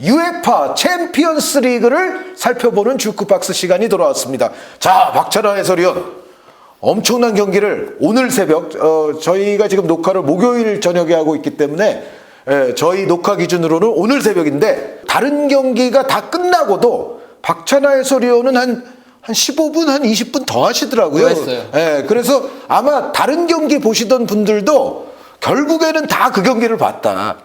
UEFA 챔피언스 리그를 살펴보는 주크박스 시간이 돌아왔습니다. 자, 박찬하 해설위원, 엄청난 경기를 오늘 새벽, 저희가 지금 녹화를 목요일 저녁에 하고 있기 때문에 저희 녹화 기준으로는 오늘 새벽인데, 다른 경기가 다 끝나고도 박찬하 해설위원은 한 15분, 한 20분 더 하시더라고요. 했어요. 그래서 아마 다른 경기 보시던 분들도 결국에는 다 그 경기를 봤다.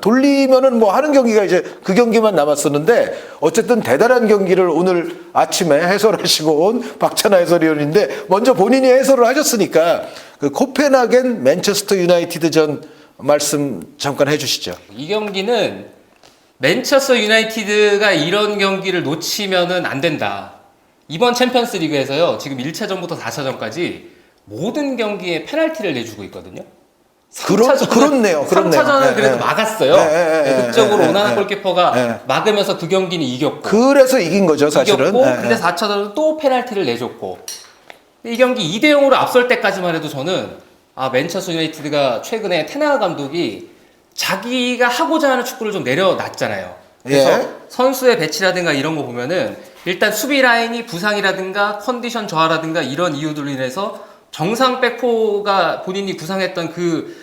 돌리면은 뭐 하는 경기가 이제 그 경기만 남았었는데, 어쨌든 대단한 경기를 오늘 아침에 해설하시고 온 박찬하 해설위원인데, 먼저 본인이 해설을 하셨으니까 그 코펜하겐 맨체스터 유나이티드 전 말씀 잠깐 해주시죠. 이 경기는 맨체스터 유나이티드가 이런 경기를 놓치면은 안 된다. 이번 챔피언스 리그에서요, 지금 1차전부터 4차전까지 모든 경기에 페널티를 내주고 있거든요. 그렇네요. 3차전은 그래도 막았어요. 극적으로 오나나 골키퍼가 막으면서 그 경기는 이겼고. 그래서 이긴 거죠, 사실은. 이겼고, 근데 4차전은 또 페널티를 내줬고. 이 경기 2대0으로 앞설 때까지만 해도 저는 맨체스터 유나이티드가 최근에 테나가 감독이 자기가 하고자 하는 축구를 좀 내려놨잖아요. 그래서 선수의 배치라든가 이런 거 보면은 일단 수비 라인이 부상이라든가 컨디션 저하라든가 이런 이유들로 인해서 정상 백포가 본인이 구상했던 그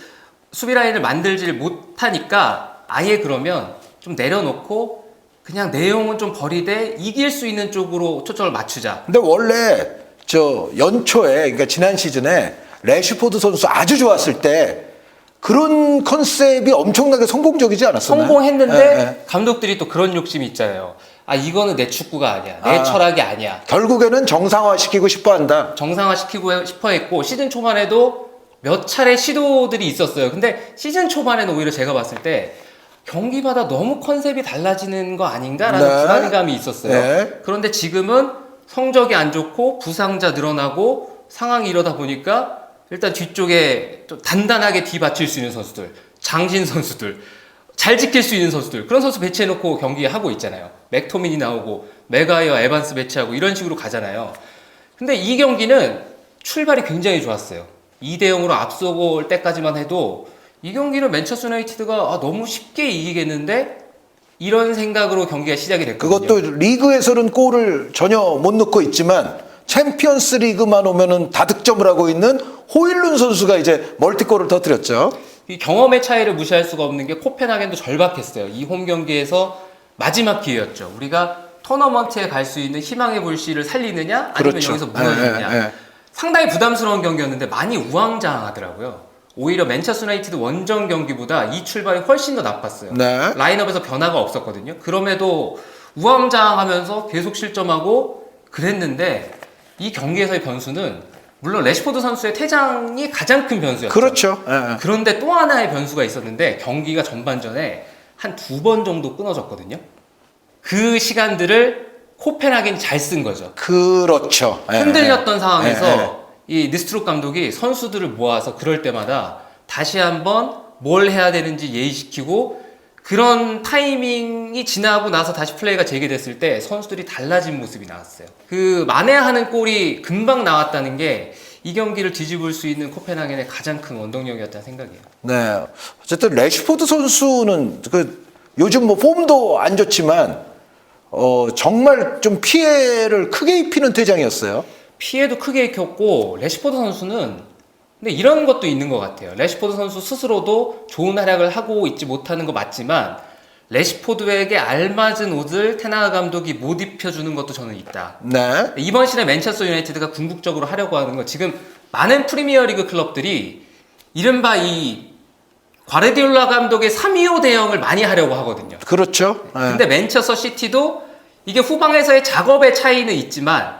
수비 라인을 만들질 못하니까, 아예 그러면 좀 내려놓고 그냥 내용은 좀 버리되 이길 수 있는 쪽으로 초점을 맞추자. 근데 원래 저 연초에, 그러니까 지난 시즌에 레시포드 선수 아주 좋았을 때 그런 컨셉이 엄청나게 성공적이지 않았었나요? 성공했는데 감독들이 또 그런 욕심이 있잖아요. 이거는 내 축구가 아니야. 내 철학이 아니야. 결국에는 정상화시키고 싶어 한다. 정상화시키고 싶어 했고, 시즌 초반에도 몇 차례 시도들이 있었어요. 근데 시즌 초반에는 오히려 제가 봤을 때 경기마다 너무 컨셉이 달라지는 거 아닌가라는 불안감이 있었어요. 그런데 지금은 성적이 안 좋고 부상자 늘어나고 상황이 이러다 보니까 일단 뒤쪽에 좀 단단하게 뒤받칠 수 있는 선수들, 장신 선수들, 잘 지킬 수 있는 선수들, 그런 선수 배치해놓고 경기하고 있잖아요. 맥토민이 나오고 맥아이어, 에반스 배치하고 이런 식으로 가잖아요. 근데 이 경기는 출발이 굉장히 좋았어요. 2대0으로 앞서고 올 때까지만 해도 이 경기는 맨체스터 유나이티드가 너무 쉽게 이기겠는데, 이런 생각으로 경기가 시작이 됐거든요. 그것도 리그에서는 골을 전혀 못 넣고 있지만 챔피언스 리그만 오면은 다득점을 하고 있는 호일룬 선수가 이제 멀티골을 터뜨렸죠. 이 경험의 차이를 무시할 수가 없는 게 코펜하겐도 절박했어요. 이 홈 경기에서 마지막 기회였죠. 우리가 토너먼트에 갈 수 있는 희망의 불씨를 살리느냐, 아니면 여기서 무너지느냐. 상당히 부담스러운 경기였는데 많이 우왕좌왕하더라고요. 오히려 맨체스터 유나이티드 원정 경기보다 이 출발이 훨씬 더 나빴어요. 라인업에서 변화가 없었거든요. 그럼에도 우왕좌왕하면서 계속 실점하고 그랬는데, 이 경기에서의 변수는 물론 레시포드 선수의 퇴장이 가장 큰 변수였죠. 그렇죠. 그런데 또 하나의 변수가 있었는데, 경기가 전반전에 한 2번 정도 끊어졌거든요. 그 시간들을 코펜하겐이 잘 쓴 거죠. 그렇죠. 흔들렸던 상황에서 이 니스트룩 감독이 선수들을 모아서 그럴 때마다 다시 한번 뭘 해야 되는지 예의시키고, 그런 타이밍이 지나고 나서 다시 플레이가 재개됐을 때 선수들이 달라진 모습이 나왔어요. 그 만회하는 골이 금방 나왔다는 게 이 경기를 뒤집을 수 있는 코펜하겐의 가장 큰 원동력이었다는 생각이에요. 네. 어쨌든 레시포드 선수는 요즘 뭐 폼도 안 좋지만 정말 좀 피해를 크게 입히는 퇴장이었어요. 피해도 크게 입혔고, 레시포드 선수는 근데 이런 것도 있는 것 같아요. 레시포드 선수 스스로도 좋은 활약을 하고 있지 못하는 거 맞지만, 레시포드에게 알맞은 옷을 테나가 감독이 못 입혀주는 것도 저는 있다. 이번 시즌에 맨체스터 유나이티드가 궁극적으로 하려고 하는 건, 지금 많은 프리미어리그 클럽들이 이른바 이 과르디올라 감독의 3-2-5 대응을 많이 하려고 하거든요. 그렇죠. 근데 맨체스터 시티도 이게 후방에서의 작업의 차이는 있지만,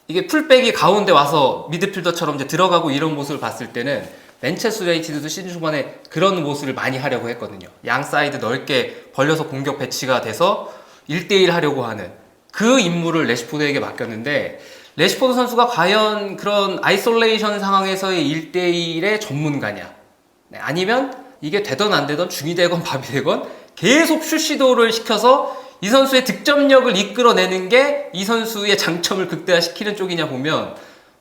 이게 풀백이 가운데 와서 미드필더처럼 이제 들어가고 이런 모습을 봤을 때는 맨체스터 유나이티드도 시즌 초반에 그런 모습을 많이 하려고 했거든요. 양 사이드 넓게 벌려서 공격 배치가 돼서 1대1 하려고 하는 그 임무를 레시포드에게 맡겼는데, 레시포드 선수가 과연 그런 아이솔레이션 상황에서의 1대1의 전문가냐, 아니면 이게 되던 안 되던 중이 되건 밥이 되건 계속 슛 시도를 시켜서 이 선수의 득점력을 이끌어내는 게 이 선수의 장점을 극대화시키는 쪽이냐 보면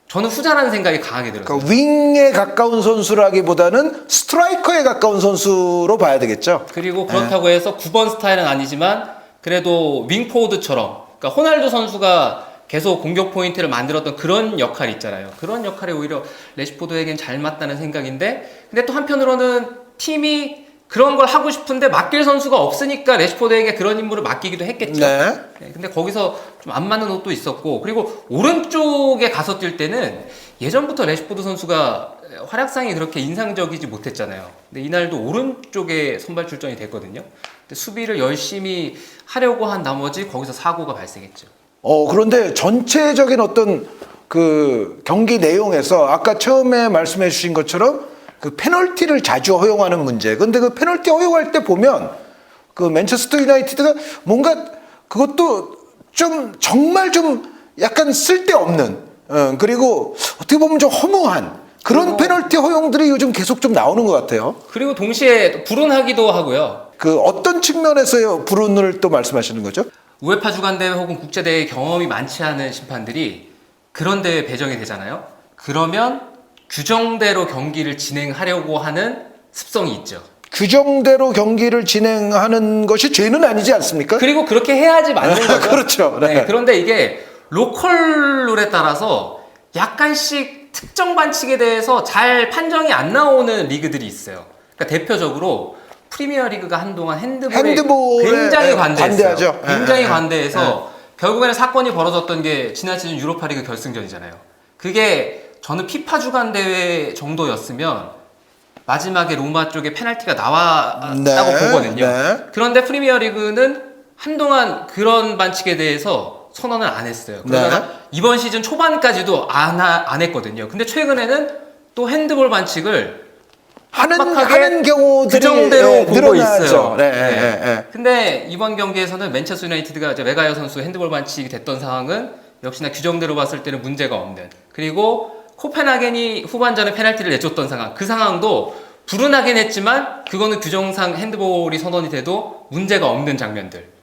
저는 후자라는 생각이 강하게 들었어요. 그러니까 윙에 가까운 선수라기보다는 스트라이커에 가까운 선수로 봐야 되겠죠. 그리고 그렇다고 해서 9번 스타일은 아니지만 그래도 윙포워드처럼, 그러니까 호날두 선수가 계속 공격 포인트를 만들었던 그런 역할 있잖아요. 그런 역할이 오히려 레시포드에겐 잘 맞다는 생각인데, 근데 또 한편으로는 팀이 그런 걸 하고 싶은데 맡길 선수가 없으니까 레시포드에게 그런 임무를 맡기기도 했겠죠. 네. 네, 근데 거기서 좀 안 맞는 옷도 있었고, 그리고 오른쪽에 가서 뛸 때는 예전부터 레시포드 선수가 활약상이 그렇게 인상적이지 못했잖아요. 근데 이날도 오른쪽에 선발 출전이 됐거든요. 근데 수비를 열심히 하려고 한 나머지 거기서 사고가 발생했죠. 그런데 전체적인 어떤 그 경기 내용에서 아까 처음에 말씀해 주신 것처럼 그 페널티를 자주 허용하는 문제. 근데 그 페널티 허용할 때 보면 그 맨체스터 유나이티드가 뭔가 그것도 좀 정말 좀 약간 쓸데없는, 그리고 어떻게 보면 좀 허무한 그런 페널티 허용들이 요즘 계속 좀 나오는 것 같아요. 그리고 동시에 불운하기도 하고요. 그 어떤 측면에서요 불운을 또 말씀하시는 거죠? 우에파 주간대회 혹은 국제대회 경험이 많지 않은 심판들이 그런 대회에 배정이 되잖아요. 그러면 규정대로 경기를 진행하려고 하는 습성이 있죠. 규정대로 경기를 진행하는 것이 죄는 아니지 않습니까? 그리고 그렇게 해야지 맞는 거죠. 그렇죠. 네. 네, 그런데 이게 로컬 룰에 따라서 약간씩 특정 반칙에 대해서 잘 판정이 안 나오는 리그들이 있어요. 그러니까 대표적으로 프리미어 리그가 한동안 핸드볼에 굉장히 관대하죠. 굉장히 관대해서 결국에는 사건이 벌어졌던 게 지난 시즌 유로파 리그 결승전이잖아요. 그게 저는 피파 주간 대회 정도였으면 마지막에 로마 쪽에 페널티가 나왔다고 보거든요. 네. 그런데 프리미어 리그는 한동안 그런 반칙에 대해서 선언을 안 했어요. 그러다가 이번 시즌 초반까지도 안 했거든요. 근데 최근에는 또 핸드볼 반칙을 하는 경우들이 규정대로 보고 늘어나죠. 있어요. 네. 근데 이번 경기에서는 맨체스터 유나이티드가 이제 외가이어 선수 핸드볼 반칙이 됐던 상황은 역시나 규정대로 봤을 때는 문제가 없는, 그리고 코펜하겐이 후반전에 페널티를 내줬던 상황, 그 상황도 불운하긴 했지만 그거는 규정상 핸드볼이 선언이 돼도 문제가 없는 장면들.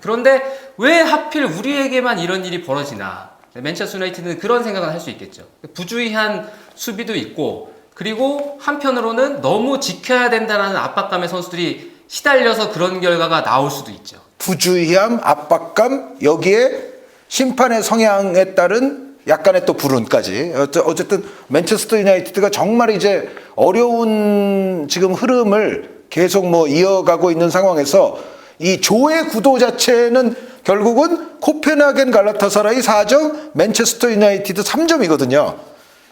그런데 왜 하필 우리에게만 이런 일이 벌어지나. 맨체스터 유나이티드는 그런 생각을 할 수 있겠죠. 부주의한 수비도 있고, 그리고 한편으로는 너무 지켜야 된다는 압박감에 선수들이 시달려서 그런 결과가 나올 수도 있죠. 부주의함, 압박감, 여기에 심판의 성향에 따른 약간의 또 불운까지. 어쨌든 맨체스터 유나이티드가 정말 이제 어려운 지금 흐름을 계속 뭐 이어가고 있는 상황에서 이 조의 구도 자체는 결국은 코펜하겐 갈라타사라이 4점, 맨체스터 유나이티드 3점이거든요.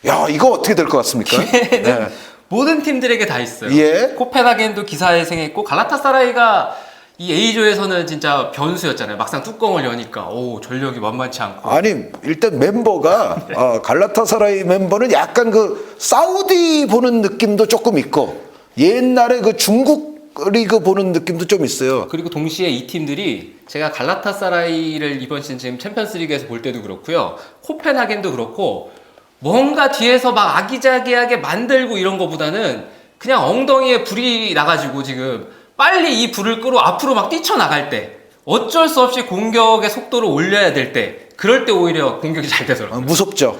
야, 이거 어떻게 될 것 같습니까? 기회는 모든 팀들에게 다 있어요. 예. 코펜하겐도 기사에 생했고, 갈라타사라이가 이 A조에서는 진짜 변수였잖아요. 막상 뚜껑을 여니까 전력이 만만치 않고. 아니 일단 멤버가 갈라타사라이 멤버는 약간 그 사우디 보는 느낌도 조금 있고 옛날에 그 중국 리그 보는 느낌도 좀 있어요. 그리고 동시에 이 팀들이 제가 갈라타사라이를 이번 시즌 지금 챔피언스리그에서 볼 때도 그렇고요, 코펜하겐도 그렇고 뭔가 뒤에서 막 아기자기하게 만들고 이런 거보다는 그냥 엉덩이에 불이 나가지고 지금 빨리 이 불을 끄고 앞으로 막 뛰쳐나갈 때, 어쩔 수 없이 공격의 속도를 올려야 될 때, 그럴 때 오히려 공격이 잘 되더라고요. 무섭죠.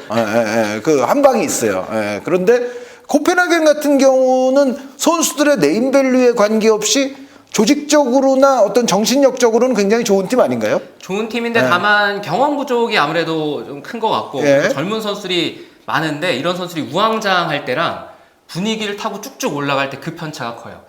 그 한 방이 있어요. 그런데 코펜하겐 같은 경우는 선수들의 네임밸류에 관계없이 조직적으로나 어떤 정신력적으로는 굉장히 좋은 팀 아닌가요? 좋은 팀인데 다만 경험 부족이 아무래도 좀 큰 것 같고, 젊은 선수들이 많은데 이런 선수들이 우왕좌왕할 때랑 분위기를 타고 쭉쭉 올라갈 때 그 편차가 커요.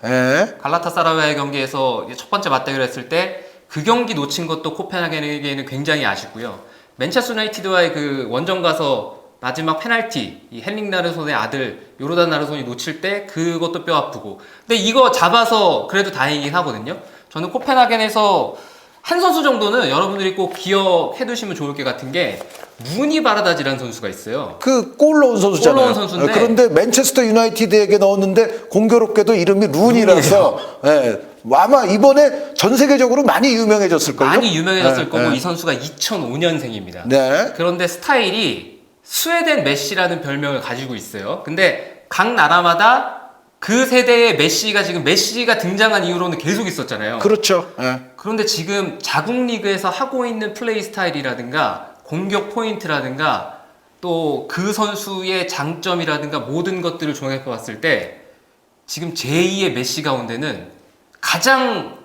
갈라타사라이와의 경기에서 첫 번째 맞대결을 했을 때 그 경기 놓친 것도 코펜하겐에게는 굉장히 아쉽고요. 맨체스터 유나이티드와의 그 원정 가서 마지막 페널티, 이 헨릭 나르손의 아들 요르단 나르손이 놓칠 때 그것도 뼈 아프고. 근데 이거 잡아서 그래도 다행이긴 하거든요. 저는 코펜하겐에서 한 선수 정도는 여러분들이 꼭 기억해 두시면 좋을 게 같은 게, 무니 바라다지라는 선수가 있어요. 그 골 넣은 선수잖아요. 골 넣은 선수인데, 그런데 맨체스터 유나이티드에게 넣었는데 공교롭게도 이름이 룬이라서 아마 이번에 전 세계적으로 많이 유명해졌을걸요? 많이 유명해졌을 거고 이 선수가 2005년생입니다. 그런데 스타일이 스웨덴 메시라는 별명을 가지고 있어요. 근데 각 나라마다 그 세대의 메시가 지금 메시가 등장한 이후로는 계속 있었잖아요. 그렇죠. 그런데 지금 자국 리그에서 하고 있는 플레이 스타일이라든가 공격 포인트라든가 또 그 선수의 장점이라든가 모든 것들을 종합해 봤을 때 지금 제2의 메시 가운데는 가장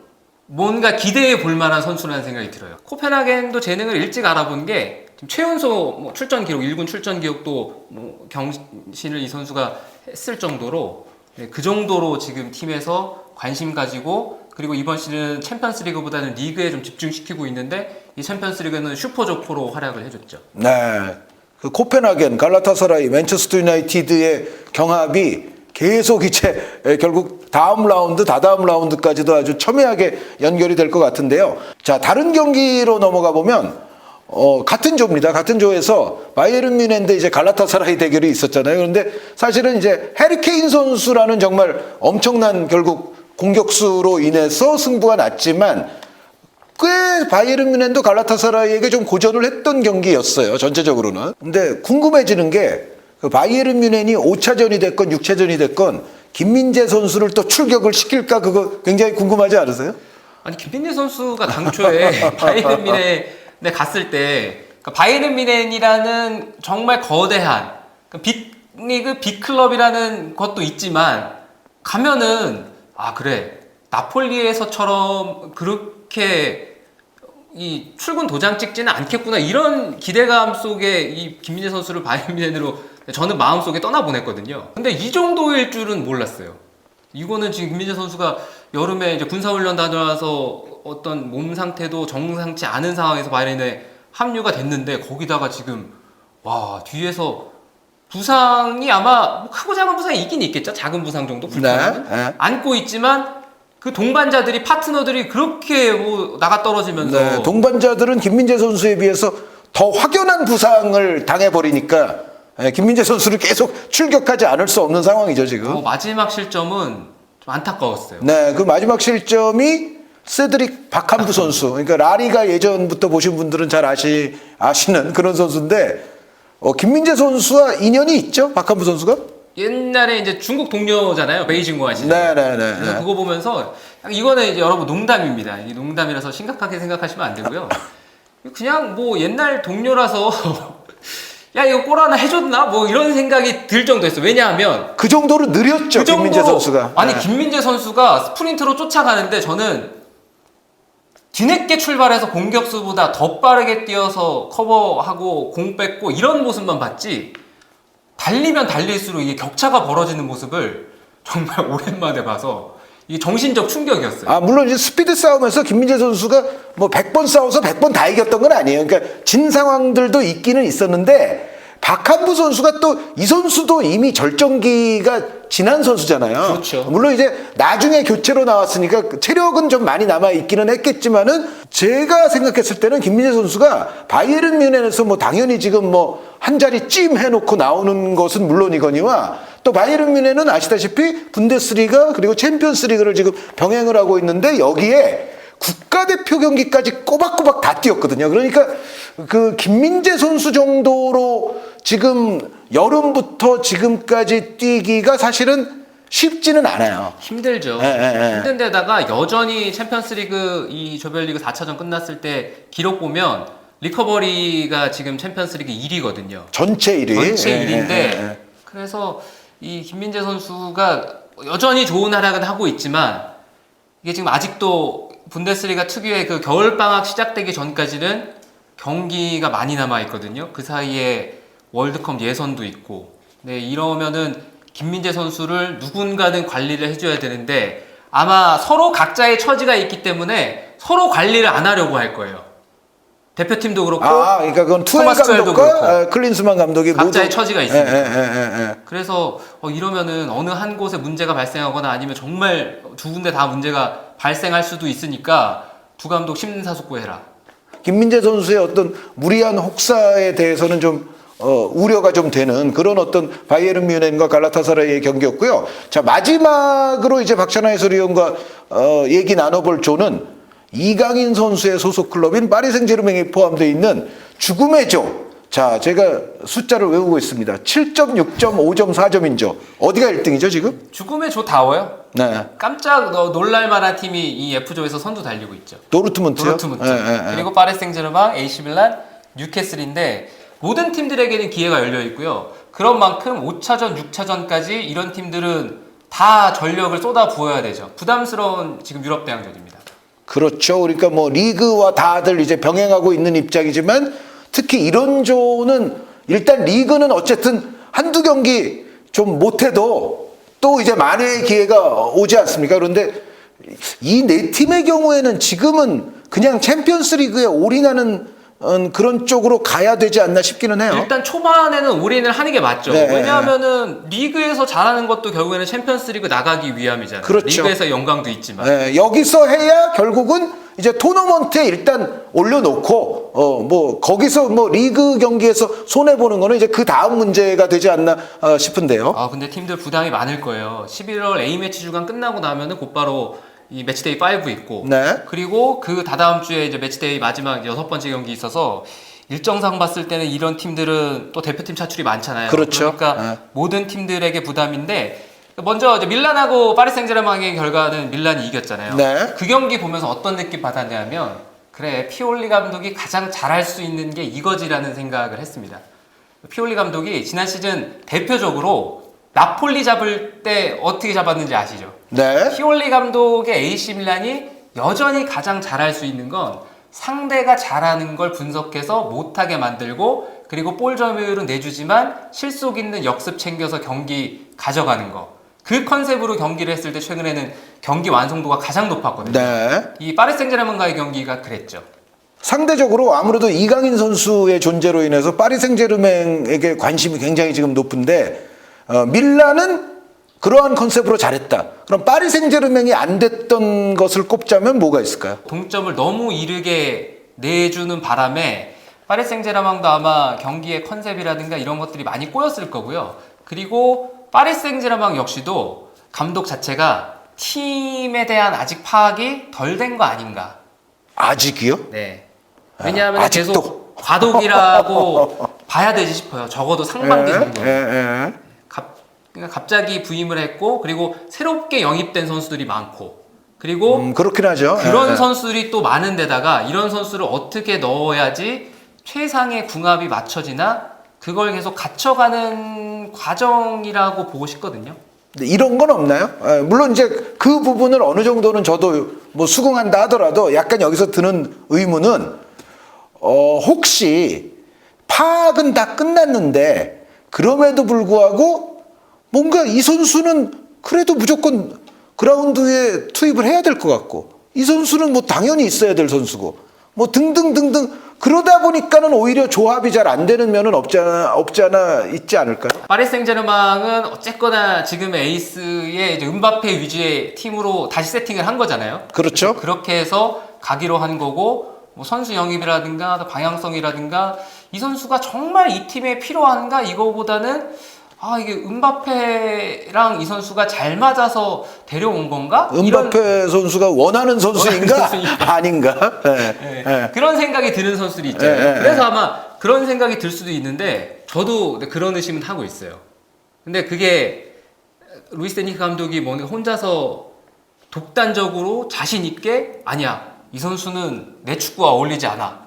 뭔가 기대해 볼 만한 선수라는 생각이 들어요. 코펜하겐도 재능을 일찍 알아본 게 지금 최연소 뭐 출전 기록, 1군 출전 기록도 뭐 경신을 이 선수가 했을 정도로 네, 그 정도로 지금 팀에서 관심 가지고 그리고 이번 시즌 챔피언스 리그보다는 리그에 좀 집중시키고 있는데 이 챔피언스 리그는 슈퍼조코로 활약을 해줬죠. 네. 그 코펜하겐, 갈라타사라이, 맨체스터 유나이티드의 경합이 계속 이제 결국 다음 라운드, 다다음 라운드까지도 아주 첨예하게 연결이 될 것 같은데요. 자, 다른 경기로 넘어가 보면 같은 조입니다. 같은 조에서 바이에른 뮌헨 이제 갈라타사라이 대결이 있었잖아요. 그런데 사실은 이제 해리 케인 선수라는 정말 엄청난 결국 공격수로 인해서 승부가 났지만 꽤 바이에른 뮌헨도 갈라타사라이에게 좀 고전을 했던 경기였어요. 전체적으로는. 근데 궁금해지는 게 그 바이에른 뮌헨이 5차전이 됐건 6차전이 됐건 김민재 선수를 또 출격을 시킬까 그거 굉장히 궁금하지 않으세요? 아니 김민재 선수가 당초에 바이에른 뮌헨에 갔을 때 그러니까 바이에른 뮌헨이라는 정말 거대한 빅리그 빅클럽이라는 것도 있지만 가면은 아 그래 나폴리에서처럼 그렇게 이 출근 도장 찍지는 않겠구나 이런 기대감 속에 이 김민재 선수를 바이에른 뮌헨으로 저는 마음속에 떠나보냈거든요. 근데 이 정도일 줄은 몰랐어요. 이거는 지금 김민재 선수가 여름에 이제 군사훈련 다녀와서 어떤 몸 상태도 정상치 않은 상황에서 바이에른에 합류가 됐는데 거기다가 지금 와 뒤에서 부상이 아마 뭐 크고 작은 부상이 있긴 있겠죠. 작은 부상 정도 불편은 네. 안고 있지만 그 동반자들이 파트너들이 그렇게 뭐 나가 떨어지면서 네, 동반자들은 김민재 선수에 비해서 더 확연한 부상을 당해버리니까 김민재 선수를 계속 출격하지 않을 수 없는 상황이죠 지금. 마지막 실점은 좀 안타까웠어요. 네, 그 마지막 실점이 세드릭 박함부 선수. 그러니까 라리가 예전부터 보신 분들은 잘 아시는 그런 선수인데 김민재 선수와 인연이 있죠, 박함부 선수가? 옛날에 이제 중국 동료잖아요. 베이징고 하시는. 네네네. 그래서 그거 보면서 이거는 이제 여러분 농담입니다. 이 농담이라서 심각하게 생각하시면 안 되고요. 그냥 뭐 옛날 동료라서 야 이거 골 하나 해줬나? 뭐 이런 생각이 들 정도였어. 왜냐하면 그 정도로 느렸죠, 그 정도로, 김민재 선수가. 아니 네. 김민재 선수가 스프린트로 쫓아가는데 저는 뒤늦게 출발해서 공격수보다 더 빠르게 뛰어서 커버하고 공 뺏고 이런 모습만 봤지 달리면 달릴수록 이게 격차가 벌어지는 모습을 정말 오랜만에 봐서 이게 정신적 충격이었어요. 아, 물론 이제 스피드 싸움에서 김민재 선수가 뭐 100번 싸워서 100번 다 이겼던 건 아니에요. 그러니까 진 상황들도 있기는 있었는데 박한부 선수가 또 이 선수도 이미 절정기가 지난 선수잖아요. 그렇죠. 물론 이제 나중에 교체로 나왔으니까 체력은 좀 많이 남아 있기는 했겠지만은 제가 생각했을 때는 김민재 선수가 바이에른 뮌헨에서 뭐 당연히 지금 뭐 한 자리 찜 해놓고 나오는 것은 물론이거니와 또 바이에른 뮌헨은 아시다시피 분데스리가 그리고 챔피언스리그를 지금 병행을 하고 있는데 여기에 국가대표 경기까지 꼬박꼬박 다 뛰었거든요. 그러니까 그 김민재 선수 정도로 지금 여름부터 지금까지 뛰기가 사실은 쉽지는 않아요. 힘들죠. 예. 힘든 데다가 여전히 챔피언스리그 이 조별리그 4차전 끝났을 때 기록 보면 리커버리가 지금 챔피언스리그 1위거든요. 전체 1위. 전체 1위인데 그래서 이 김민재 선수가 여전히 좋은 활약은 하고 있지만 이게 지금 아직도 분데스리가 특유의 그 겨울방학 시작되기 전까지는 경기가 많이 남아있거든요. 그 사이에 월드컵 예선도 있고. 네, 이러면은 김민재 선수를 누군가는 관리를 해줘야 되는데 아마 서로 각자의 처지가 있기 때문에 서로 관리를 안 하려고 할 거예요. 대표팀도 그렇고 그러니까 그건 투엘 감독과 클린스만 감독이 각자의 모두 처지가 있으니까. 그래서 이러면은 어느 한 곳에 문제가 발생하거나 아니면 정말 두 군데 다 문제가 발생할 수도 있으니까 두 감독 심사숙고해라. 김민재 선수의 어떤 무리한 혹사에 대해서는 좀 우려가 좀 되는 그런 어떤 바이에른 뮌헨과 갈라타사라이의 경기였고요. 자, 마지막으로 이제 박찬하 해설위원과 얘기 나눠볼 조는 이강인 선수의 소속 클럽인 파리 생제르맹이 포함되어 있는 죽음의 조. 자, 제가 숫자를 외우고 있습니다. 7점, 6점, 5점, 4점인 조. 어디가 1등이죠, 지금? 죽음의 조다워요. 네. 깜짝 놀랄만한 팀이 이 F조에서 선두 달리고 있죠. 도르트문트요? 그리고 파리 생제르맹, AC 밀란, 뉴캐슬인데 모든 팀들에게는 기회가 열려 있고요. 그런 만큼 5차전, 6차전까지 이런 팀들은 다 전력을 쏟아 부어야 되죠. 부담스러운 지금 유럽 대항전입니다. 그렇죠. 그러니까 뭐 리그와 다들 이제 병행하고 있는 입장이지만 특히 이런 조는 일단 리그는 어쨌든 한두 경기 좀 못해도 또 이제 만회의 기회가 오지 않습니까? 그런데 이 네 팀의 경우에는 지금은 그냥 챔피언스 리그에 올인하는 그런 쪽으로 가야 되지 않나 싶기는 해요. 일단 초반에는 올인을 하는 게 맞죠. 네. 왜냐하면은 리그에서 잘하는 것도 결국에는 챔피언스리그 나가기 위함이잖아요. 그렇죠. 리그에서 영광도 있지만. 네, 여기서 해야 결국은 이제 토너먼트에 일단 올려놓고 뭐 거기서 뭐 리그 경기에서 손해 보는 거는 이제 그 다음 문제가 되지 않나 싶은데요. 아 근데 팀들 부담이 많을 거예요. 11월 A 매치 주간 끝나고 나면은 곧바로 이 매치데이 5 있고, 네. 그리고 그 다다음 주에 이제 매치데이 마지막 6번째 경기 있어서 일정상 봤을 때는 이런 팀들은 또 대표팀 차출이 많잖아요. 그렇죠. 그러니까 네. 모든 팀들에게 부담인데 먼저 이제 밀란하고 파리 생제르맹의 결과는 밀란이 이겼잖아요. 네. 그 경기 보면서 어떤 느낌 받았냐면 그래 피올리 감독이 가장 잘할 수 있는 게 이거지라는 생각을 했습니다. 피올리 감독이 지난 시즌 대표적으로 나폴리 잡을 때 어떻게 잡았는지 아시죠? 네. 피올리 감독의 AC 밀란이 여전히 가장 잘할 수 있는 건 상대가 잘하는 걸 분석해서 못하게 만들고 그리고 볼 점유율은 내주지만 실속 있는 역습 챙겨서 경기 가져가는 거. 그 컨셉으로 경기를 했을 때 최근에는 경기 완성도가 가장 높았거든요. 네. 이 파리 생제르맹과의 경기가 그랬죠. 상대적으로 아무래도 이강인 선수의 존재로 인해서 파리 생제르맹에게 관심이 굉장히 지금 높은데 밀란은 그러한 컨셉으로 잘했다. 그럼 파리 생제르맹이 안 됐던 것을 꼽자면 뭐가 있을까요? 동점을 너무 이르게 내주는 바람에 파리 생제르맹도 아마 경기의 컨셉이라든가 이런 것들이 많이 꼬였을 거고요. 그리고 파리 생제르맹 역시도 감독 자체가 팀에 대한 아직 파악이 덜 된 거 아닌가. 아직이요? 네. 왜냐하면 아직도? 계속 과도기라고 봐야 되지 싶어요. 적어도 상반기 정도. 그러니까 갑자기 부임을 했고 그리고 새롭게 영입된 선수들이 많고 그리고 그렇긴 하죠. 그런 선수들이 또 많은 데다가 이런 선수를 어떻게 넣어야지 최상의 궁합이 맞춰지나 그걸 계속 갖춰가는 과정이라고 보고 싶거든요. 이런 건 없나요? 물론 이제 그 부분을 어느 정도는 저도 뭐 수긍한다 하더라도 약간 여기서 드는 의문은 혹시 파악은 다 끝났는데 그럼에도 불구하고 뭔가 이 선수는 그래도 무조건 그라운드에 투입을 해야 될 것 같고 이 선수는 뭐 당연히 있어야 될 선수고 뭐 등등등등 그러다 보니까는 오히려 조합이 잘 안 되는 면은 없지 않아 있지 않을까요? 파리 생제르맹은 어쨌거나 지금의 에이스의 이제 음바페 위주의 팀으로 다시 세팅을 한 거잖아요. 그렇죠. 그렇게 해서 가기로 한 거고 뭐 선수 영입이라든가 방향성이라든가 이 선수가 정말 이 팀에 필요한가 이거보다는 이게 음바페랑 이 선수가 잘 맞아서 데려온 건가? 음바페 선수가 원하는 선수인가? 아닌가? 네. 그런 생각이 드는 선수들이 있잖아요. 그래서 아마 그런 생각이 들 수도 있는데 저도 그런 의심은 하고 있어요. 근데 그게 루이스 에니케 감독이 뭔가 혼자서 독단적으로 자신 있게 아니야 이 선수는 내 축구와 어울리지 않아.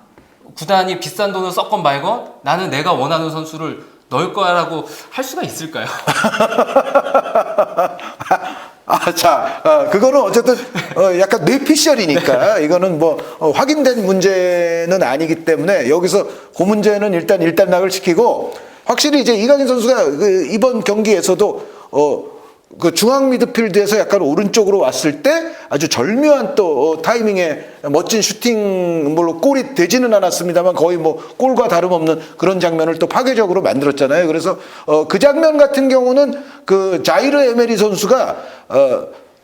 구단이 비싼 돈을 썼건 말건 나는 내가 원하는 선수를 넣을 거야라고 할 수가 있을까요? 그거는 어쨌든 약간 뇌피셜이니까 이거는 뭐 확인된 문제는 아니기 때문에 여기서 그 문제는 일단 일단락을 시키고 확실히 이제 이강인 선수가 이번 경기에서도 그 중앙 미드필드에서 약간 오른쪽으로 왔을 때 아주 절묘한 또 타이밍에 멋진 슈팅 물론 골이 되지는 않았습니다만 거의 뭐 골과 다름없는 그런 장면을 또 파괴적으로 만들었잖아요. 그래서 그 장면 같은 경우는 그 자이르 에메리 선수가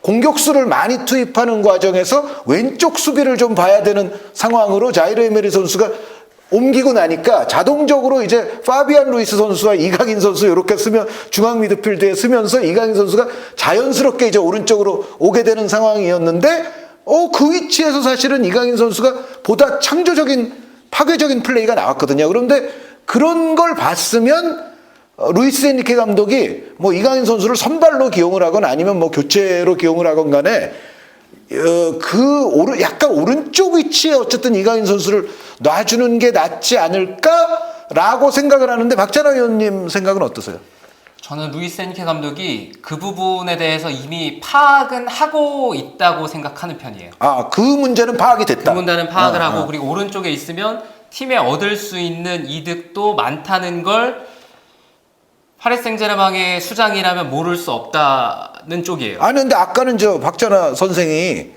공격수를 많이 투입하는 과정에서 왼쪽 수비를 좀 봐야 되는 상황으로 자이르 에메리 선수가 옮기고 나니까 자동적으로 이제 파비안 루이스 선수와 이강인 선수 이렇게 쓰면 중앙 미드필드에 쓰면서 이강인 선수가 자연스럽게 이제 오른쪽으로 오게 되는 상황이었는데 그 위치에서 사실은 이강인 선수가 보다 창조적인 파괴적인 플레이가 나왔거든요. 그런데 그런 걸 봤으면 루이스 에니케 감독이 뭐 이강인 선수를 선발로 기용을 하건 아니면 뭐 교체로 기용을 하건 간에 약간 오른쪽 위치에 어쨌든 이강인 선수를 놔주는 게 낫지 않을까라고 생각을 하는데 박찬호 의원님 생각은 어떠세요? 저는 루이스 엔리케 감독이 그 부분에 대해서 이미 파악은 하고 있다고 생각하는 편이에요. 아, 그 문제는 파악이 그 됐다. 문제는 파악을 하고 그리고 오른쪽에 있으면 팀에 얻을 수 있는 이득도 많다는 걸 파리 생제르맹의 수장이라면 모를 수 없다는 쪽이에요. 아니 근데 아까는 저 박찬하 선생이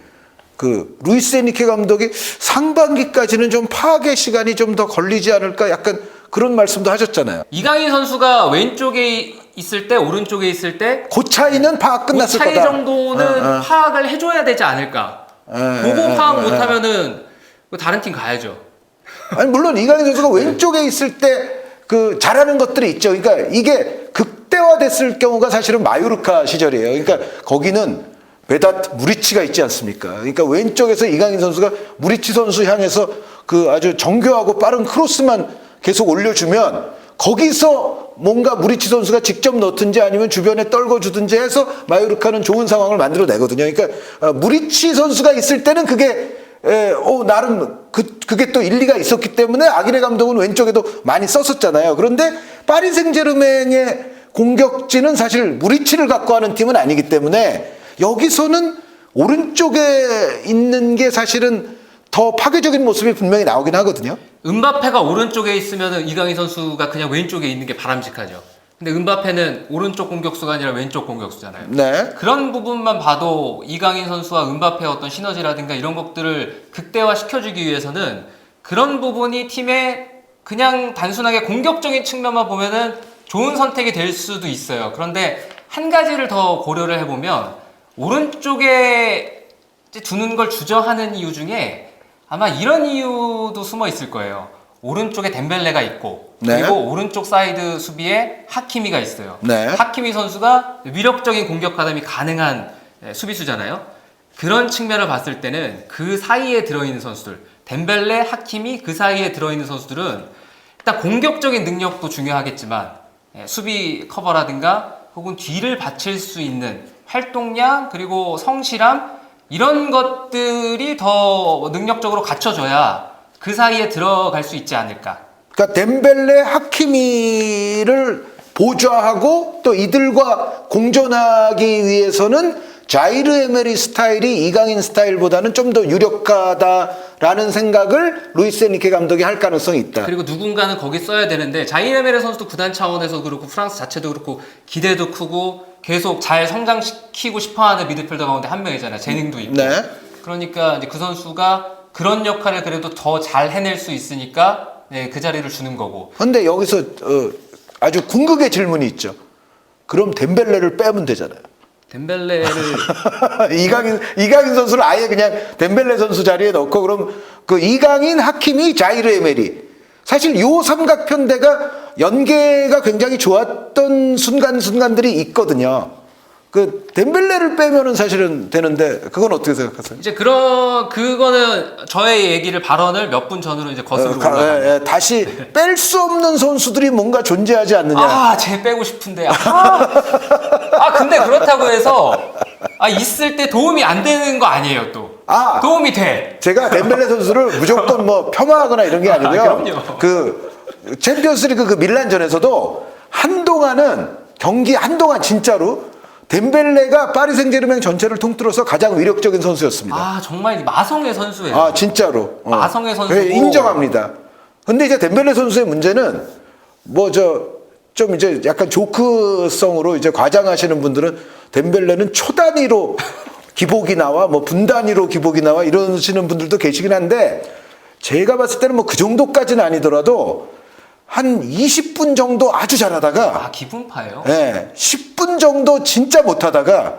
그 루이스 엔리케 감독이 상반기까지는 좀 파악의 시간이 좀 더 걸리지 않을까 약간 그런 말씀도 하셨잖아요. 이강인 선수가 왼쪽에 있을 때 오른쪽에 있을 때 그 차이는 파악 그 끝났을 차이 거다. 정도는 파악을 해줘야 되지 않을까. 보고 파악 못하면은 다른 팀 가야죠. 아니 물론 이강인 선수가 왼쪽에 있을 때 그 잘하는 것들이 있죠. 그러니까 이게 극대화됐을 경우가 사실은 마요르카 시절이에요. 그러니까 거기는 베닷 무리치가 있지 않습니까? 그러니까 왼쪽에서 이강인 선수가 무리치 선수 향해서 그 아주 정교하고 빠른 크로스만 계속 올려주면 거기서 뭔가 무리치 선수가 직접 넣든지 아니면 주변에 떨궈주든지 해서 마요르카는 좋은 상황을 만들어내거든요. 그러니까 무리치 선수가 있을 때는 그게 나름 그게 또 일리가 있었기 때문에 아기레 감독은 왼쪽에도 많이 썼었잖아요. 그런데 파리 생제르맹의 공격진은 사실 무리치를 갖고 하는 팀은 아니기 때문에 여기서는 오른쪽에 있는 게 사실은 더 파괴적인 모습이 분명히 나오긴 하거든요. 은바페가 오른쪽에 있으면 이강인 선수가 그냥 왼쪽에 있는 게 바람직하죠. 근데 은바페는 오른쪽 공격수가 아니라 왼쪽 공격수잖아요. 네. 그런 부분만 봐도 이강인 선수와 은바페의 어떤 시너지라든가 이런 것들을 극대화 시켜주기 위해서는 그런 부분이 팀의 그냥 단순하게 공격적인 측면만 보면은 좋은 선택이 될 수도 있어요. 그런데 한 가지를 더 고려를 해보면 오른쪽에 두는 걸 주저하는 이유 중에 아마 이런 이유도 숨어 있을 거예요. 오른쪽에 덴벨레가 있고 네. 그리고 오른쪽 사이드 수비에 하키미가 있어요. 네. 하키미 선수가 위력적인 공격 가담이 가능한 수비수잖아요. 그런 측면을 봤을 때는 그 사이에 들어있는 선수들 덴벨레, 하키미 그 사이에 들어있는 선수들은 일단 공격적인 능력도 중요하겠지만 수비 커버라든가 혹은 뒤를 받칠 수 있는 활동량 그리고 성실함 이런 것들이 더 능력적으로 갖춰져야 그 사이에 들어갈 수 있지 않을까. 그러니까 덴벨레, 하키미를 보좌하고 또 이들과 공존하기 위해서는 자이르 에메리 스타일이 이강인 스타일보다는 좀 더 유력하다라는 생각을 루이스 엔리케 감독이 할 가능성이 있다. 그리고 누군가는 거기 써야 되는데 자이르메레 선수도 구단 차원에서 그렇고 프랑스 자체도 그렇고 기대도 크고 계속 잘 성장시키고 싶어하는 미드필더 가운데 한 명이잖아요. 재능도 있고. 네. 그러니까 이제 그 선수가 그런 역할을 그래도 더 잘 해낼 수 있으니까 그 자리를 주는 거고. 근데 여기서 아주 궁극의 질문이 있죠. 그럼 덴벨레를 빼면 되잖아요. 덴벨레를 이강인 선수를 아예 그냥 덴벨레 선수 자리에 넣고 그럼 그 이강인, 하키미, 자이르 에메리 사실 요 삼각편대가 연계가 굉장히 좋았던 순간들이 있거든요. 그 덴벨레를 빼면은 사실은 되는데 그건 어떻게 생각하세요? 이제 그거는 저의 발언을 몇 분 전으로 이제 거슬러 올라가요. 다시 뺄 수 없는 선수들이 뭔가 존재하지 않느냐. 쟤 빼고 싶은데. 근데 그렇다고 해서 있을 때 도움이 안 되는 거 아니에요, 또. 도움이 돼. 제가 덴벨레 선수를 무조건 뭐 폄하하거나 이런 게 아니고요. 그럼요. 그 챔피언스리그 그 밀란전에서도 경기 한동안 진짜로 덴벨레가 파리 생제르맹 전체를 통틀어서 가장 위력적인 선수였습니다. 정말 마성의 선수예요. 진짜로. 마성의 선수고. 인정합니다. 근데 이제 덴벨레 선수의 문제는 좀 이제 약간 조크성으로 이제 과장하시는 분들은 덴벨레는 초 단위로 기복이 나와 분 단위로 기복이 나와 이러시는 분들도 계시긴 한데 제가 봤을 때는 그 정도까지는 아니더라도 한 20분 정도 아주 잘하다가 기분파예요? 10분 정도 진짜 못하다가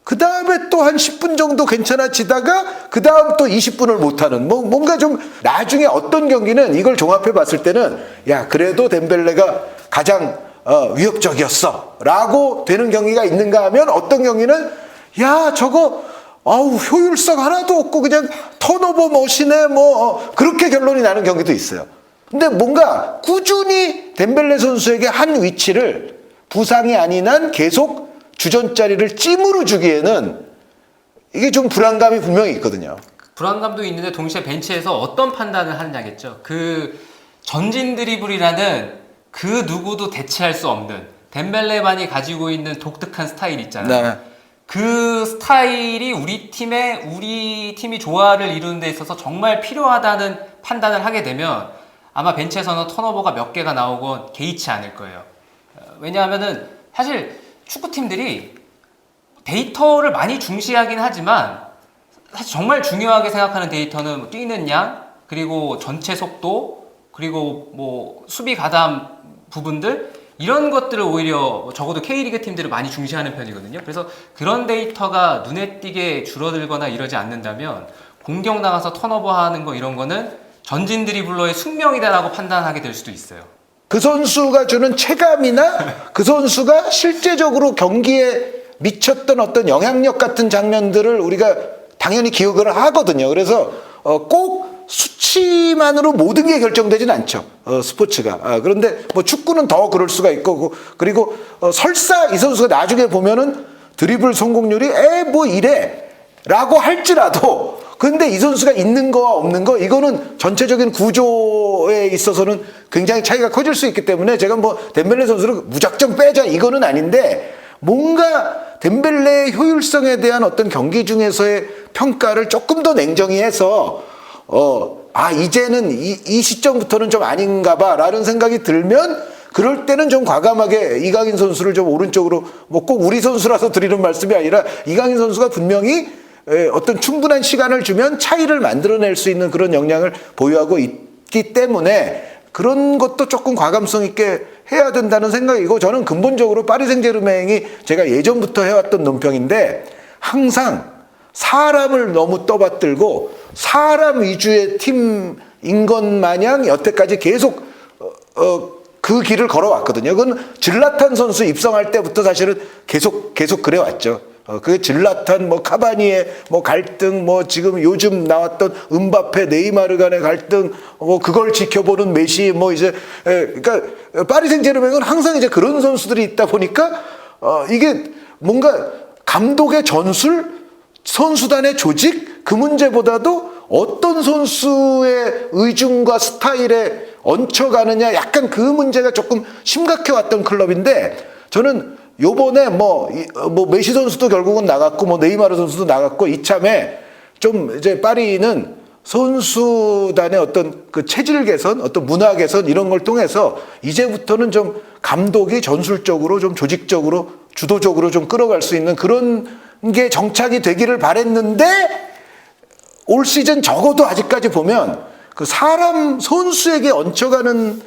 그 다음에 또 한 10분 정도 괜찮아지다가 그 다음 또 20분을 못하는 뭔가 좀 나중에 어떤 경기는 이걸 종합해 봤을 때는 그래도 덴벨레가 가장 위협적이었어 라고 되는 경기가 있는가 하면 어떤 경기는 저거 효율성 하나도 없고 그냥 턴오버 머신에 그렇게 결론이 나는 경기도 있어요. 근데 뭔가 꾸준히 덴벨레 선수에게 한 위치를 부상이 아닌 한 계속 주전 자리를 찜으로 주기에는 이게 좀 불안감이 분명히 있거든요. 불안감도 있는데 동시에 벤치에서 어떤 판단을 하느냐겠죠. 그 전진 드리블이라는 그 누구도 대체할 수 없는 덴벨레만이 가지고 있는 독특한 스타일 있잖아요. 네. 그 스타일이 우리 팀이 조화를 이루는 데 있어서 정말 필요하다는 판단을 하게 되면 아마 벤치에서는 턴오버가 몇 개가 나오건 개의치 않을 거예요. 왜냐하면은 사실 축구팀들이 데이터를 많이 중시하긴 하지만 사실 정말 중요하게 생각하는 데이터는 뭐 뛰는 양, 그리고 전체 속도, 그리고 뭐 수비 가담 부분들, 이런 것들을 오히려 적어도 K리그 팀들을 많이 중시하는 편이거든요. 그래서 그런 데이터가 눈에 띄게 줄어들거나 이러지 않는다면 공격 나가서 턴오버하는 거 이런 거는 전진 드리블러의 숙명이다라고 판단하게 될 수도 있어요. 그 선수가 주는 체감이나 그 선수가 실제적으로 경기에 미쳤던 어떤 영향력 같은 장면들을 우리가 당연히 기억을 하거든요. 그래서 꼭 수치만으로 모든 게 결정되진 않죠. 스포츠가. 그런데 뭐 축구는 더 그럴 수가 있고, 그리고 설사 이 선수가 나중에 보면은 드리블 성공률이 뭐 이래 라고 할지라도, 근데 이 선수가 있는 거와 없는 거, 이거는 전체적인 구조에 있어서는 굉장히 차이가 커질 수 있기 때문에 제가 뭐 덴벨레 선수를 무작정 빼자 이거는 아닌데, 뭔가 덴벨레의 효율성에 대한 어떤 경기 중에서의 평가를 조금 더 냉정히 해서 이제는 이 시점부터는 좀 아닌가 봐 라는 생각이 들면, 그럴 때는 좀 과감하게 이강인 선수를 좀 오른쪽으로, 뭐 꼭 우리 선수라서 드리는 말씀이 아니라 이강인 선수가 분명히 어떤 충분한 시간을 주면 차이를 만들어낼 수 있는 그런 역량을 보유하고 있기 때문에 그런 것도 조금 과감성 있게 해야 된다는 생각이고, 저는 근본적으로 파리 생제르맹이 제가 예전부터 해왔던 논평인데, 항상 사람을 너무 떠받들고 사람 위주의 팀인 것 마냥 여태까지 계속 그 길을 걸어왔거든요. 그건 질라탄 선수 입성할 때부터 사실은 계속 그래왔죠. 그 질라탄, 뭐 카바니의 뭐 갈등, 뭐 지금 요즘 나왔던 음바페, 네이마르 간의 갈등, 뭐 그걸 지켜보는 메시, 뭐 이제 그러니까 파리 생제르맹은 항상 이제 그런 선수들이 있다 보니까 이게 뭔가 감독의 전술, 선수단의 조직, 그 문제보다도 어떤 선수의 의중과 스타일에 얹혀가느냐, 약간 그 문제가 조금 심각해 왔던 클럽인데, 저는 요번에 뭐 메시 선수도 결국은 나갔고, 뭐 네이마르 선수도 나갔고, 이참에 좀 이제 파리는 선수단의 어떤 그 체질 개선, 어떤 문화 개선, 이런 걸 통해서 이제부터는 좀 감독이 전술적으로, 좀 조직적으로, 주도적으로 좀 끌어갈 수 있는 그런 게 정착이 되기를 바랬는데, 올 시즌 적어도 아직까지 보면 그 사람 선수에게 얹혀가는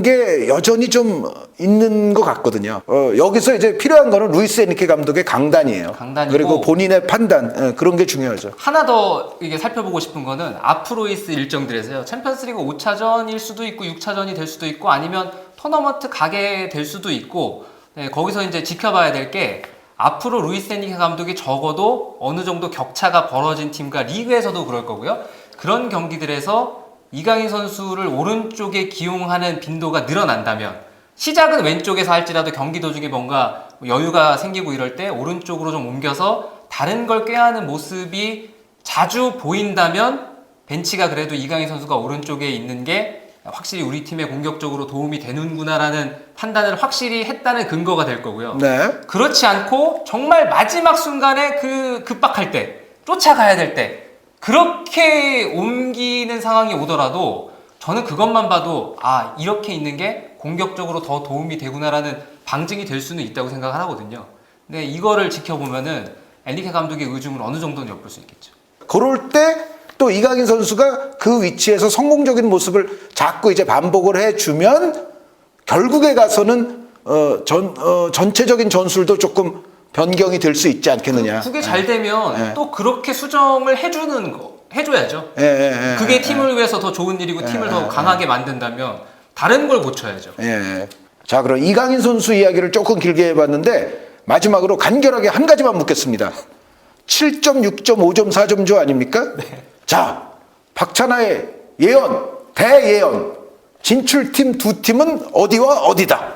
게 여전히 좀 있는 것 같거든요. 여기서 이제 필요한 거는 루이스 에니케 감독의 강단이에요. 강단이고, 그리고 본인의 판단, 그런 게 중요하죠. 하나 더 이게 살펴보고 싶은 거는 앞으로 있을 일정들에서요. 챔피언스리그 5차전일 수도 있고 6차전이 될 수도 있고, 아니면 토너먼트 가게 될 수도 있고, 거기서 이제 지켜봐야 될 게, 앞으로 루이스 에니케 감독이 적어도 어느 정도 격차가 벌어진 팀과 리그에서도 그럴 거고요. 그런 경기들에서 이강인 선수를 오른쪽에 기용하는 빈도가 늘어난다면, 시작은 왼쪽에서 할지라도 경기 도중에 뭔가 여유가 생기고 이럴 때 오른쪽으로 좀 옮겨서 다른 걸 꾀하는 모습이 자주 보인다면, 벤치가 그래도 이강인 선수가 오른쪽에 있는 게 확실히 우리 팀에 공격적으로 도움이 되는구나라는 판단을 확실히 했다는 근거가 될 거고요. 네. 그렇지 않고 정말 마지막 순간에 급박할 때, 쫓아가야 될 때 그렇게 옮기는 상황이 오더라도 저는 그것만 봐도 이렇게 있는 게 공격적으로 더 도움이 되구나라는 방증이 될 수는 있다고 생각을 하거든요. 근데 이거를 지켜보면은 엔리케 감독의 의중을 어느 정도는 엿볼 수 있겠죠. 그럴 때 또 이강인 선수가 그 위치에서 성공적인 모습을 자꾸 이제 반복을 해주면 결국에 가서는 전체적인 전술도 조금 변경이 될 수 있지 않겠느냐. 그게 잘 되면 또 그렇게 수정을 해줘야죠. 그게 팀을 위해서 더 좋은 일이고 팀을 더 강하게 만든다면 다른 걸 고쳐야죠. 자, 그럼 이강인 선수 이야기를 조금 길게 해봤는데, 마지막으로 간결하게 한 가지만 묻겠습니다. 7점, 6점, 5점, 4점 조 아닙니까? 네. 자, 박찬하의 예언, 대예언. 진출팀 두 팀은 어디와 어디다?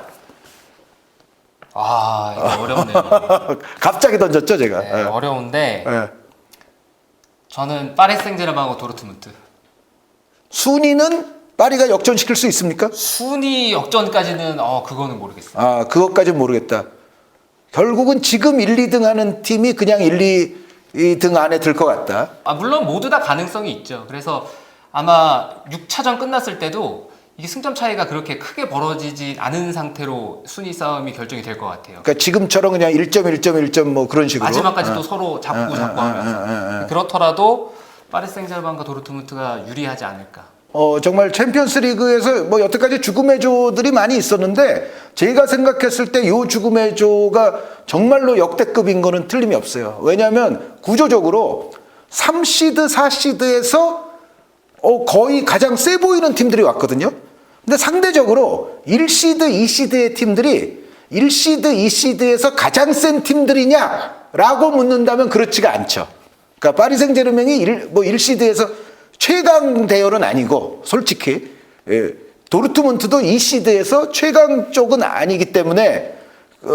이거 어렵네요. 갑자기 던졌죠, 제가. 네, 어려운데 예. 저는 파리 생제르맹하고 도르트문트. 순위는 파리가 역전시킬 수 있습니까? 순위 역전까지는 그거는 모르겠어요. 아, 그것까지는 모르겠다. 결국은 지금 1, 2등 하는 팀이 그냥 1, 2등 안에 들 것 같다. 물론 모두 다 가능성이 있죠. 그래서 아마 6차전 끝났을 때도 이게 승점 차이가 그렇게 크게 벌어지지 않은 상태로 순위 싸움이 결정이 될 것 같아요. 그러니까 지금처럼 그냥 1점, 1점, 1점 뭐 그런 식으로. 마지막까지 또 서로 잡고 하면서. 그렇더라도 파리 생제르맹과 도르트문트가 유리하지 않을까. 정말 챔피언스 리그에서 뭐 여태까지 죽음의 조들이 많이 있었는데 제가 생각했을 때 이 죽음의 조가 정말로 역대급인 거는 틀림이 없어요. 왜냐하면 구조적으로 3시드, 4시드에서 거의 가장 세 보이는 팀들이 왔거든요. 근데 상대적으로 1시드, 2시드의 팀들이 1시드, 2시드에서 가장 센 팀들이냐라고 묻는다면 그렇지가 않죠. 그러니까 파리 생제르맹이 1시드에서 최강 대열은 아니고 솔직히 도르트문트도 2시드에서 최강 쪽은 아니기 때문에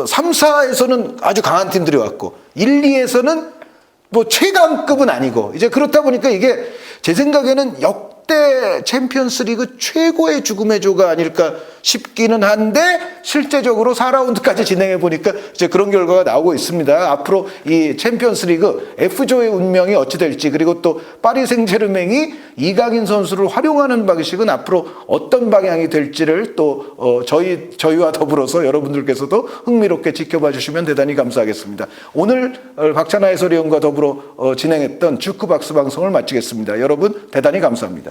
3, 4에서는 아주 강한 팀들이 왔고 1, 2에서는 뭐 최강급은 아니고 이제 그렇다 보니까 이게 제 생각에는 역대 챔피언스 리그 최고의 죽음의 조가 아닐까 싶기는 한데 실제적으로 4라운드까지 진행해 보니까 이제 그런 결과가 나오고 있습니다. 앞으로 이 챔피언스 리그 F조의 운명이 어찌 될지 그리고 또 파리 생제르맹이 이강인 선수를 활용하는 방식은 앞으로 어떤 방향이 될지를 또 저희와 더불어서 여러분들께서도 흥미롭게 지켜봐 주시면 대단히 감사하겠습니다. 오늘 박찬하 해설위원과 더불어 진행했던 주크박스 방송을 마치겠습니다. 여러분 대단히 감사합니다.